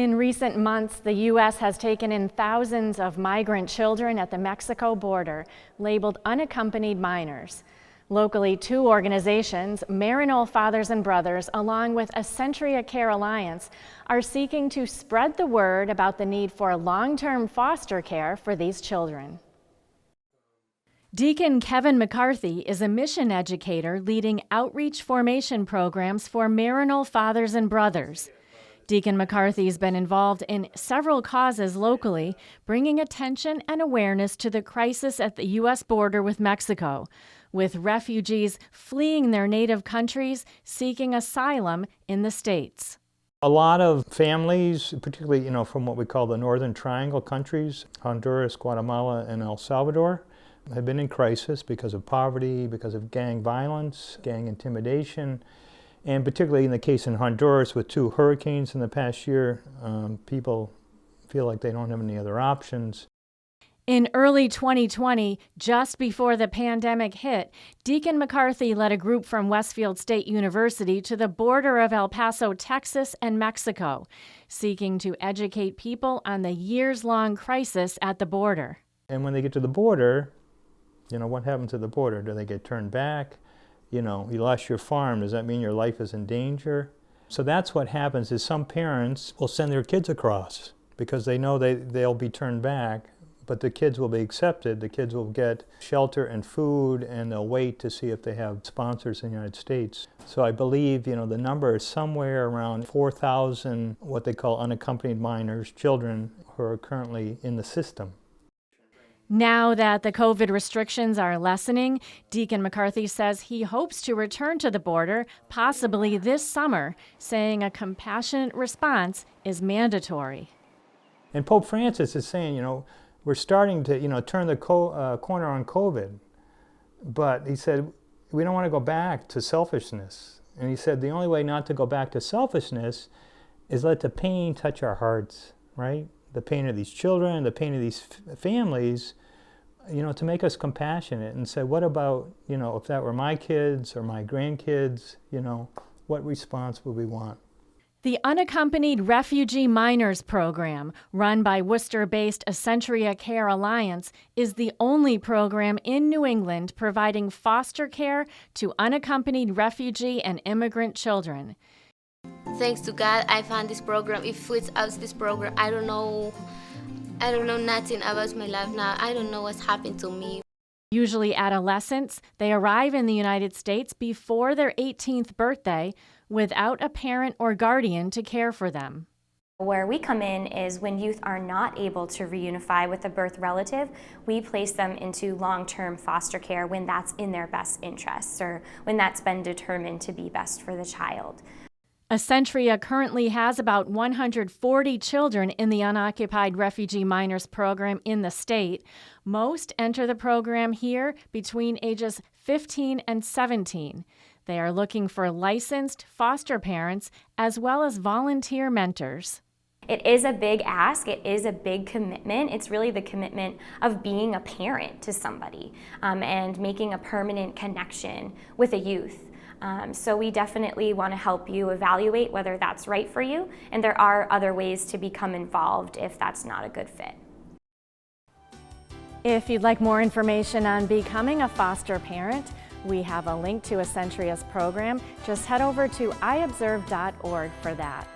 In recent months, the U.S. has taken in thousands of migrant children at the Mexico border, labeled unaccompanied minors. Locally, 2 organizations, Maryknoll Fathers and Brothers, along with A Century of Care Alliance, are seeking to spread the word about the need for long-term foster care for these children. Deacon Kevin McCarthy is a mission educator leading outreach formation programs for Maryknoll Fathers and Brothers. Deacon McCarthy has been involved in several causes locally, bringing attention and awareness to the crisis at the U.S. border with Mexico, with refugees fleeing their native countries seeking asylum in the States. A lot of families, particularly from what we call the Northern Triangle countries, Honduras, Guatemala, and El Salvador, have been in crisis because of poverty, because of gang violence, gang intimidation. And particularly in the case in Honduras with 2 hurricanes in the past year, people feel like they don't have any other options. In early 2020, just before the pandemic hit, Deacon McCarthy led a group from Westfield State University to the border of El Paso, Texas and Mexico, seeking to educate people on the years-long crisis at the border. And when they get to the border, what happens to the border? Do they get turned back? You lost your farm. Does that mean your life is in danger? So that's what happens is some parents will send their kids across because they know they'll be turned back, but the kids will be accepted. The kids will get shelter and food, and they'll wait to see if they have sponsors in the United States. So I believe, the number is somewhere around 4,000 what they call unaccompanied minors, children who are currently in the system. Now that the COVID restrictions are lessening, Deacon McCarthy says he hopes to return to the border, possibly this summer, saying a compassionate response is mandatory. And Pope Francis is saying, we're starting to, turn the corner on COVID. But he said, we don't want to go back to selfishness. And he said the only way not to go back to selfishness is let the pain touch our hearts, right? The pain of these children, the pain of these families, to make us compassionate and say, what about, if that were my kids or my grandkids, what response would we want? The Unaccompanied Refugee Minors Program, run by Worcester-based A Century of Care Alliance, is the only program in New England providing foster care to unaccompanied refugee and immigrant children. Thanks to God, I found this program. If without this program, I don't know nothing about my life now. I don't know what's happened to me. Usually adolescents, they arrive in the United States before their 18th birthday without a parent or guardian to care for them. Where we come in is when youth are not able to reunify with a birth relative, we place them into long-term foster care when that's in their best interests or when that's been determined to be best for the child. A Century currently has about 140 children in the Unoccupied Refugee Minors Program in the state. Most enter the program here between ages 15 and 17. They are looking for licensed foster parents as well as volunteer mentors. It is a big ask, it is a big commitment. It's really the commitment of being a parent to somebody and making a permanent connection with a youth. So we definitely want to help you evaluate whether that's right for you, and there are other ways to become involved if that's not a good fit. If you'd like more information on becoming a foster parent, we have a link to A Century's program. Just head over to iobserve.org for that.